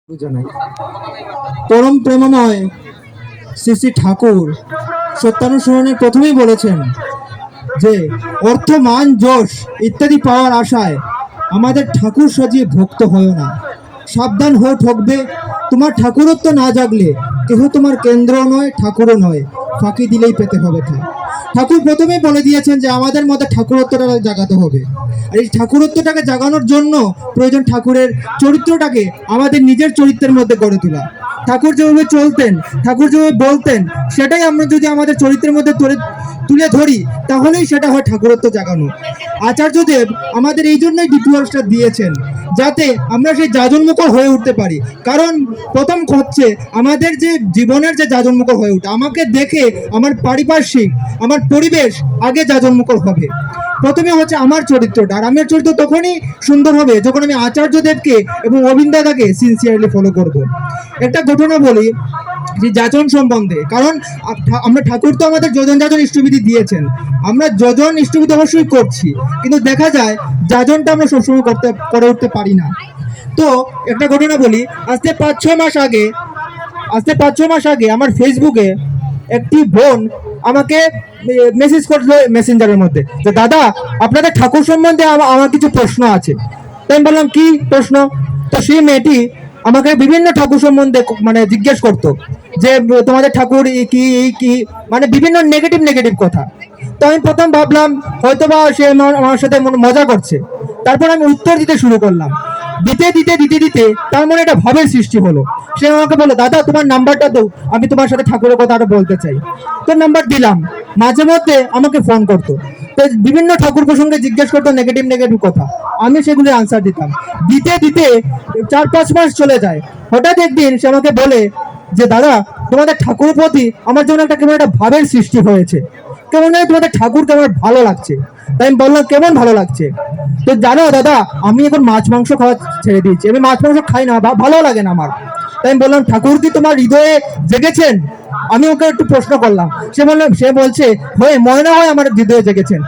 জানাই পরম প্রেমময় শ্রী শ্রী ঠাকুর সত্যানুসরণে প্রথমেই বলেছেন যে অর্থ মান যশ ইত্যাদি পাওয়ার আশায় আমাদের ঠাকুর সাজিয়ে ভক্ত হয়েও না, সাবধান হয়ে ঠকবে। তোমার ঠাকুরত্ব না জাগলে কেহ তোমার কেন্দ্র নয়, ঠাকুরও নয়, ফাঁকি দিলেই পেতে হবে তা। ঠাকুর প্রথমেই বলে দিয়েছেন যে আমাদের মধ্যে ঠাকুরত্বটা জাগাতে হবে, আর এই ঠাকুরত্বটাকে জাগানোর জন্য প্রয়োজন ঠাকুরের চরিত্রটাকে আমাদের নিজের চরিত্রের মধ্যে গড়ে তোলা। ঠাকুর যেভাবে চলতেন, ঠাকুর যেভাবে বলতেন, সেটাই আমরা যদি আমাদের চরিত্রের মধ্যে তুলে ধরি, তাহলেই সেটা হয় ঠাকুরত্ব জাগানো। আচার্যদেব আমাদের এই জন্যই ডিটুয়ার্সটা দিয়েছেন, যাতে আমরা সেই যাজনমুখর হয়ে উঠতে পারি। কারণ প্রথম হচ্ছে আমাদের যে জীবনের যে যাজনমুখর হয়ে ওঠা, আমাকে দেখে আমার পারিপার্শ্বিক, আমার পরিবেশ আগে যাজনমুখর হবে। প্রথমে হচ্ছে আমার চরিত্রটা, আর আমার চরিত্র তখনই সুন্দর হবে যখন আমি আচার্যদেবকে এবং অবিন্দাদাকে সিনসিয়ারলি ফলো করব। একটা ঘটনা বলি যে যাজন সম্বন্ধে, কারণ আমরা ঠাকুর তো আমাদের যোজন যাজন ইষ্টবিধি দিয়েছেন, আমরা যোজন ইষ্টবিধি অবশ্যই করছি, কিন্তু দেখা যায় যাজনটা আমরা সবসময় করে উঠতে পারি না। তো একটা ঘটনা বলি, আজকে 5-6 মাস আগে আমার ফেসবুকে একটি বোন আমাকে মেসেজ করলো মেসেঞ্জারের মধ্যে যে দাদা, আপনাদের ঠাকুর সম্বন্ধে আমার কিছু প্রশ্ন আছে। তাই আমি বললাম কি প্রশ্ন? তো সেই মেয়েটি আমাকে বিভিন্ন ঠাকুর সম্বন্ধে মানে জিজ্ঞেস করতো যে তোমাদের ঠাকুর কি কি, মানে বিভিন্ন নেগেটিভ কথা। তো আমি প্রথম ভাবলাম হয়তোবা সে আমার সাথে মজা করছে। তারপর আমি উত্তর দিতে শুরু করলাম, দিতে তার মনে একটা ভাবের সৃষ্টি হলো। সে আমাকে বললো দাদা তোমার নাম্বারটা দাও, আমি তোমার সাথে ঠাকুরের কথা আরো বলতে চাই। তো নাম্বার দিলাম। মাঝে মধ্যে আমাকে ফোন করতো, তো বিভিন্ন ঠাকুর প্রসঙ্গে জিজ্ঞেস করতো নেগেটিভ কথা, আমি সেগুলি আনসার দিতাম। দিতে 4-5 মাস চলে যায়। হঠাৎ একদিন সে আমাকে বলে যে দাদা, তোমাদের ঠাকুরের প্রতি আমার যেমন কেমন একটা ভাবের সৃষ্টি হয়েছে, কেমন তোমাদের ঠাকুরকে আমার ভালো লাগছে। তাই আমি বললাম কেমন ভালো লাগছে? তো জানো দাদা, আমি এখন মাছ মাংস খাওয়া ছেড়ে দিয়েছি, আমি মাছ মাংস খাই না, ভালো লাগে না আমার। তাই আমি বললাম ঠাকুর কি তোমার হৃদয়ে জেগেছেন? আমি ওকে একটু প্রশ্ন করলাম। সে বলছে মনে হয় আমার হৃদয়ে জেগেছেন।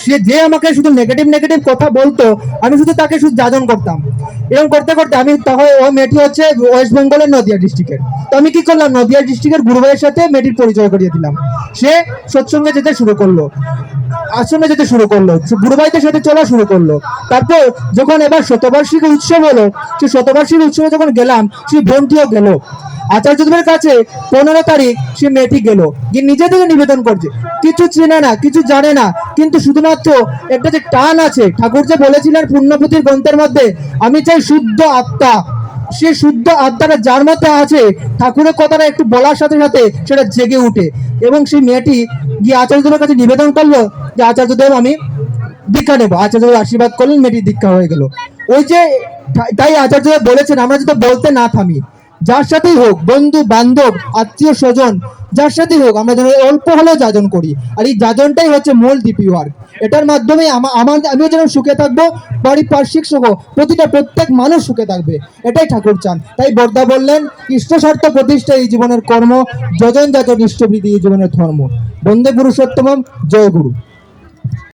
সে যে আমাকে শুধু নেগেটিভ কথা বলতো, আমি শুধু তাকে শুধু যাজন করতাম। এরকম করতে করতে আমি তখন, ওই মেয়েটি হচ্ছে ওয়েস্ট বেঙ্গলের নদিয়া ডিস্ট্রিক্টের। তো আমি কি করলাম, নদিয়া ডিস্ট্রিক্টের গুরুভাইয়ের সাথে মেয়েটির পরিচয় করিয়ে দিলাম। সে সৎসঙ্গে যেতে শুরু করলো, আশ্রমে যেতে শুরু করলো, গুরুভাইদের সাথে চলা শুরু করলো। তারপর যখন এবার শতবার্ষিকী উৎসব হলো, সেই শতবার্ষিকী উৎসবে যখন গেলাম, সেই বোনটিও গেল আচার্যদেবের কাছে। 15 তারিখ সে মেয়েটি গেল, যে নিজে থেকে নিবেদন করছে, কিছু চেনে না, কিছু জানে না, কিন্তু শুধুমাত্র একটা যে টান আছে, ঠাকুর যে বলেছিলেন পুণ্যপুতির গ্রন্থের মধ্যে, আমি চাই শুদ্ধ আত্মা। সে শুদ্ধ আত্মাটা যার মধ্যে আছে, ঠাকুরের কথাটা একটু বলার সাথে সাথে সেটা জেগে উঠে। এবং সেই মেয়েটি গিয়ে আচার্যদেবের কাছে নিবেদন করলো যে আচার্যদেব আমি দীক্ষা নেবো। আচার্যদেব আশীর্বাদ করলেন, মেয়েটি দীক্ষা হয়ে গেল। ওই যে তাই আচার্যদেব বলেছেন আমরা যদি বলতে না থামি, যার সাথেই হোক, বন্ধু বান্ধব আত্মীয় স্বজন যার সাথেই হোক, আমরা যেন অল্প হলেও যাজন করি। আর এই যাজনটাই হচ্ছে মূল ডিপি ওয়ার্ক। এটার মাধ্যমে আমিও যেন সুখে থাকবো, পারিপার্শ্বিক সহ প্রত্যেক মানুষ সুখে থাকবে, এটাই ঠাকুর চান। তাই বর্দা বললেন ইষ্ট স্বার্থ প্রতিষ্ঠা এই জীবনের কর্ম, যজন যাজন ইষ্টবৃদ্ধি এই জীবনের ধর্ম। বন্দে পুরুষোত্তমম, জয় গুরু।